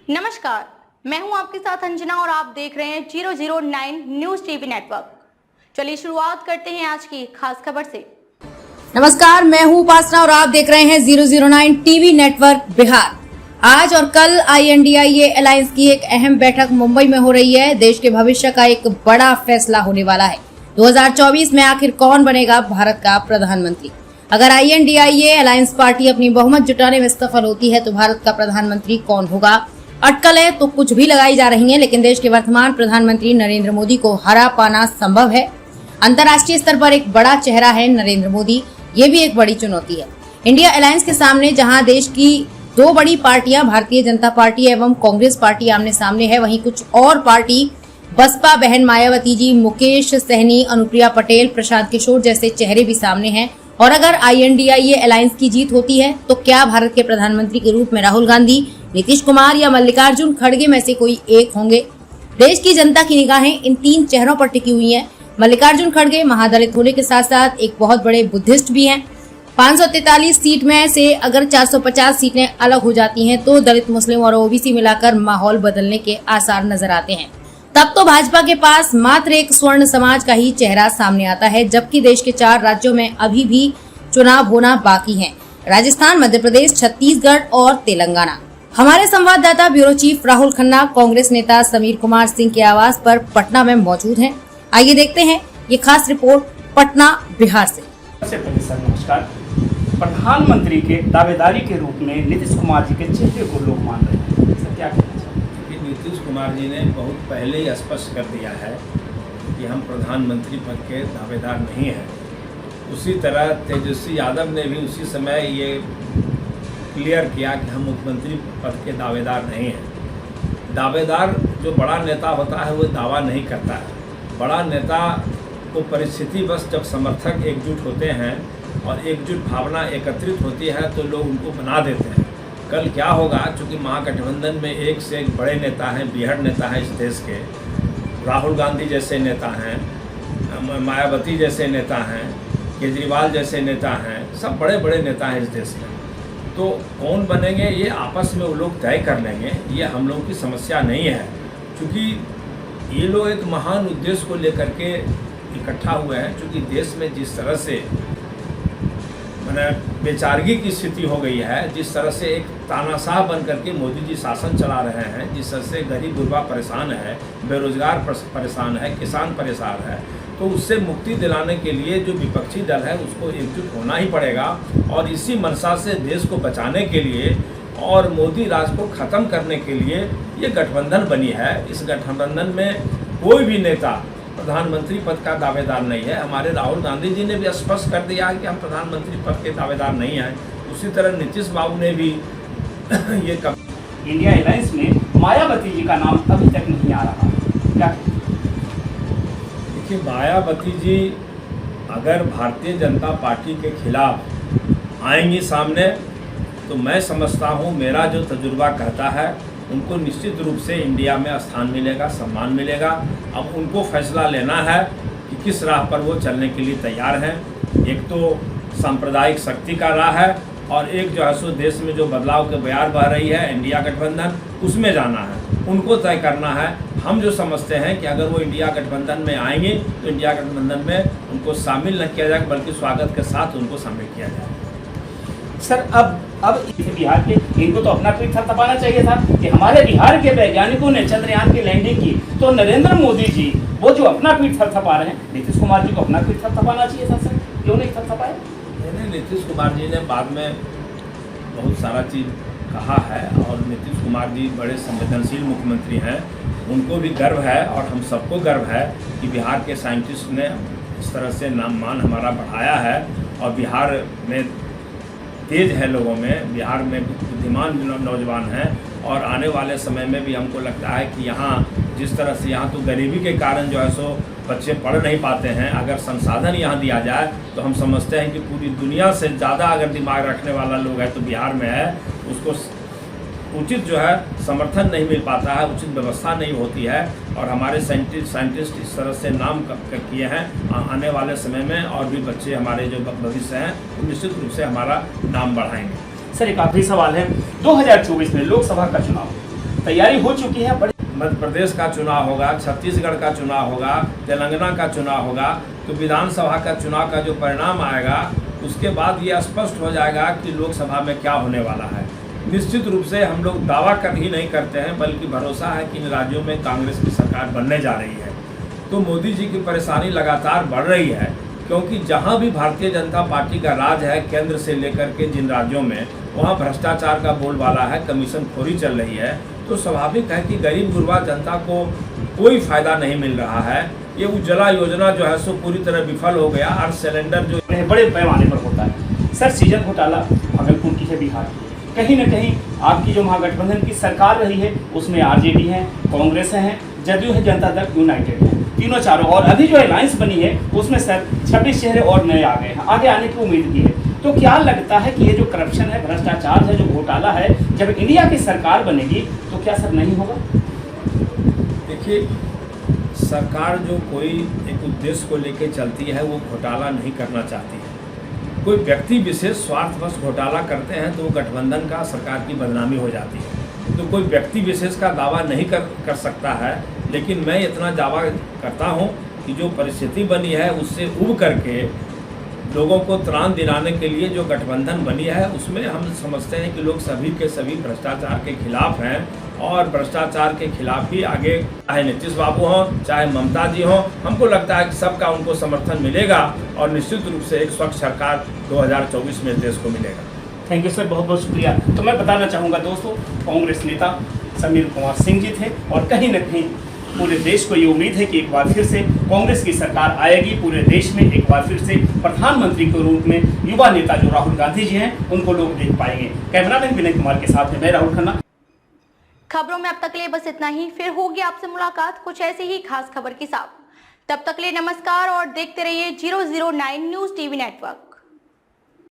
नमस्कार, मैं हूं आपके साथ अंजना और आप देख रहे हैं 009 न्यूज टीवी नेटवर्क। चलिए शुरुआत करते हैं आज की खास खबर से। नमस्कार, मैं हूं उपासना और आप देख रहे हैं 009 टीवी नेटवर्क बिहार। आज और कल INDIA अलायंस की एक अहम बैठक मुंबई में हो रही है। देश के भविष्य का एक बड़ा फैसला होने वाला है। 2024 में आखिर कौन बनेगा भारत का प्रधानमंत्री? अगर INDIA अलायंस पार्टी अपनी बहुमत जुटाने में सफल होती है तो भारत का प्रधानमंत्री कौन होगा? अटकलें तो कुछ भी लगाई जा रही हैं, लेकिन देश के वर्तमान प्रधानमंत्री नरेंद्र मोदी को हरा पाना संभव है। अंतर्राष्ट्रीय स्तर पर एक बड़ा चेहरा है नरेंद्र मोदी, ये भी एक बड़ी चुनौती है। इंडिया अलायंस के सामने जहां देश की दो बड़ी पार्टियां भारतीय जनता पार्टी एवं कांग्रेस पार्टी आमने सामने है, वहीं कुछ और पार्टी बसपा बहन मायावती जी, मुकेश सहनी, अनुप्रिया पटेल, प्रशांत किशोर जैसे चेहरे भी सामने हैं। और अगर INDIA अलायंस की जीत होती है तो क्या भारत के प्रधानमंत्री के रूप में राहुल गांधी, नीतीश कुमार या मल्लिकार्जुन खड़गे में से कोई एक होंगे? देश की जनता की निगाहें इन तीन चेहरों पर टिकी हुई हैं। मल्लिकार्जुन खड़गे महादलित होने के साथ साथ एक बहुत बड़े बुद्धिस्ट भी हैं। 543 सीट में से अगर 450 सीटें अलग हो जाती हैं तो दलित, मुस्लिम और OBC मिलाकर माहौल बदलने के आसार नजर आते हैं। तब तो भाजपा के पास मात्र एक स्वर्ण समाज का ही चेहरा सामने आता है, जबकि देश के 4 राज्यों में अभी भी चुनाव होना बाकी है: राजस्थान, मध्य प्रदेश, छत्तीसगढ़ और तेलंगाना। हमारे संवाददाता ब्यूरो चीफ राहुल खन्ना कांग्रेस नेता समीर कुमार सिंह के आवास पर पटना में मौजूद हैं। आइए देखते हैं ये खास रिपोर्ट पटना बिहार से। सबसे पहले सर नमस्कार। प्रधानमंत्री के दावेदारी के रूप में नीतीश कुमार जी के चेहरे को लोग मान रहे हैं, सर क्या कहना चाहिए? नीतीश कुमार जी ने बहुत पहले ही स्पष्ट कर दिया है कि हम प्रधानमंत्री पद के दावेदार नहीं हैं। उसी तरह तेजस्वी यादव ने भी उसी समय ये क्लियर किया कि हम मुख्यमंत्री पद के दावेदार नहीं हैं। दावेदार जो बड़ा नेता होता है वो दावा नहीं करता है। बड़ा नेता को परिस्थिति बस जब समर्थक एकजुट होते हैं और एकजुट भावना एकत्रित होती है तो लोग उनको बना देते हैं। कल क्या होगा, चूँकि महागठबंधन में एक से एक बड़े नेता हैं, बीहड़ नेता हैं इस देश के। राहुल गांधी जैसे नेता हैं, मायावती जैसे नेता हैं, केजरीवाल जैसे नेता हैं, सब बड़े बड़े नेता हैं इस देश में। तो कौन बनेंगे ये आपस में वो लोग तय कर लेंगे, ये हम लोगों की समस्या नहीं है। क्योंकि ये लोग एक महान उद्देश्य को लेकर के इकट्ठा हुए हैं। क्योंकि देश में जिस तरह से मैंने बेचारगी की स्थिति हो गई है, जिस तरह से एक तानाशाह बन करके मोदी जी शासन चला रहे हैं, जिस तरह से गरीब गुरबा परेशान है, बेरोजगार परेशान है, किसान परेशान है, तो उससे मुक्ति दिलाने के लिए जो विपक्षी दल है उसको एकजुट होना ही पड़ेगा। और इसी मंशा से देश को बचाने के लिए और मोदी राज को ख़त्म करने के लिए ये गठबंधन बनी है। इस गठबंधन में कोई भी नेता प्रधानमंत्री पद का दावेदार नहीं है। हमारे राहुल गांधी जी ने भी स्पष्ट कर दिया है कि हम प्रधानमंत्री पद के दावेदार नहीं हैं। उसी तरह नीतीश बाबू ने भी ये इंडिया अलायंस में मायावती जी का नाम अभी तक नहीं आ रहा, क्या? देखिए, मायावती जी अगर भारतीय जनता पार्टी के खिलाफ आएंगी सामने तो मैं समझता हूँ, मेरा जो तजुर्बा कहता है, उनको निश्चित रूप से इंडिया में स्थान मिलेगा, सम्मान मिलेगा। अब उनको फैसला लेना है कि किस राह पर वो चलने के लिए तैयार हैं। एक तो सांप्रदायिक शक्ति का राह है और एक जो है सो देश में जो बदलाव के बयार बह रही है इंडिया गठबंधन, उसमें जाना है। उनको तय करना है। हम जो समझते हैं कि अगर वो इंडिया गठबंधन में आएंगे तो इंडिया गठबंधन में उनको शामिल न किया जाए, बल्कि स्वागत के साथ उनको शामिल किया जाए। सर अब बिहार के इनको तो अपना ट्वीट थपथपाना चाहिए था कि हमारे बिहार के वैज्ञानिकों ने चंद्रयान की लैंडिंग की, तो नरेंद्र मोदी जी वो जो अपना ट्वीट थपथपा रहे हैं, नीतीश कुमार जी को अपना ट्वीट थपथपाना चाहिए था। सर क्यों नहीं थपथपाए? नीतीश कुमार जी ने बाद में बहुत सारा चीज़ कहा है और नीतीश कुमार जी बड़े संवेदनशील मुख्यमंत्री हैं। उनको भी गर्व है और हम सबको गर्व है कि बिहार के साइंटिस्ट ने इस तरह से नाम मान हमारा बढ़ाया है। और बिहार में तेज है लोगों में, बिहार में बुद्धिमान नौजवान हैं। और आने वाले समय में भी हमको लगता है कि यहाँ जिस तरह से यहाँ तो गरीबी के कारण जो है सो बच्चे पढ़ नहीं पाते हैं, अगर संसाधन यहाँ दिया जाए तो हम समझते हैं कि पूरी दुनिया से ज़्यादा अगर दिमाग रखने वाला लोग है तो बिहार में है। उसको उचित जो है समर्थन नहीं मिल पाता है, उचित व्यवस्था नहीं होती है। और हमारे साइंटिस्ट इस तरह से नाम किए हैं। आने वाले समय में और भी बच्चे हमारे जो भविष्य हैं वो निश्चित रूप से हमारा नाम बढ़ाएंगे। सर एक आखिरी सवाल है, 2024 में लोकसभा का चुनाव, तैयारी हो चुकी है। बड़ी मध्य प्रदेश का चुनाव होगा, छत्तीसगढ़ का चुनाव होगा, तेलंगाना का चुनाव होगा, तो विधानसभा का चुनाव का जो परिणाम आएगा उसके बाद ये स्पष्ट हो जाएगा कि लोकसभा में क्या होने वाला है। निश्चित रूप से हम लोग दावा कर ही नहीं करते हैं, बल्कि भरोसा है कि इन राज्यों में कांग्रेस की सरकार बनने जा रही है। तो मोदी जी की परेशानी लगातार बढ़ रही है, क्योंकि जहां भी भारतीय जनता पार्टी का राज है, केंद्र से लेकर के जिन राज्यों में, वहां भ्रष्टाचार का बोलबाला है, कमीशन खोरी चल रही है। तो स्वाभाविक है कि गरीब गुरबा जनता को कोई फायदा नहीं मिल रहा है। ये उज्ज्वला योजना जो है सो पूरी तरह विफल हो गया, और सिलेंडर जो बड़े पैमाने पर होता है। सर, सीजन घोटाला भागलपुर की है, बिहार की, कहीं ना कहीं आपकी जो महागठबंधन की सरकार रही है उसमें आरजेडी है, कांग्रेस है, जदयू है, जनता दल यूनाइटेड है, तीनों चारों, और अभी जो अलायंस बनी है उसमें सर 26 चेहरे और नए आ गए हैं, आगे आने की उम्मीद भी है। तो क्या लगता है कि ये जो करप्शन है, भ्रष्टाचार है, जो घोटाला है, जब इंडिया की सरकार बनेगी तो क्या सर नहीं होगा? देखिए, सरकार जो कोई एक उद्देश्य को लेकर चलती है वो घोटाला नहीं करना चाहती है। कोई व्यक्ति विशेष स्वार्थवश घोटाला करते हैं तो वो गठबंधन का, सरकार की बदनामी हो जाती है। तो कोई व्यक्ति विशेष का दावा नहीं कर सकता है, लेकिन मैं इतना दावा करता हूं कि जो परिस्थिति बनी है उससे उब करके लोगों को त्राण दिलाने के लिए जो गठबंधन बनी है उसमें हम समझते हैं कि लोग सभी के सभी भ्रष्टाचार के खिलाफ हैं, और भ्रष्टाचार के खिलाफ ही आगे, चाहे नीतीश बाबू हों, चाहे ममता जी हों, हमको लगता है कि सबका उनको समर्थन मिलेगा और निश्चित रूप से एक स्वच्छ सरकार 2024 में देश को मिलेगा। थैंक यू सर, बहुत बहुत शुक्रिया। तो मैं बताना चाहूँगा दोस्तों, कांग्रेस नेता समीर कुमार सिंह जी थे, और कहीं न कहीं पूरे देश को ये उम्मीद है कि एक बार फिर से कांग्रेस की सरकार आएगी। पूरे देश में एक बार फिर से प्रधानमंत्री के रूप में युवा नेता जो राहुल गांधी जी हैं उनको लोग देख पाएंगे। कैमरामैन विनय कुमार के साथ में मैं राहुल खन्ना। खबरों में अब तक के लिए बस इतना ही, फिर होगी आपसे मुलाकात कुछ ऐसी ही खास खबर के साथ। तब तक के लिए नमस्कार और देखते रहिए 009 न्यूज़ टीवी नेटवर्क।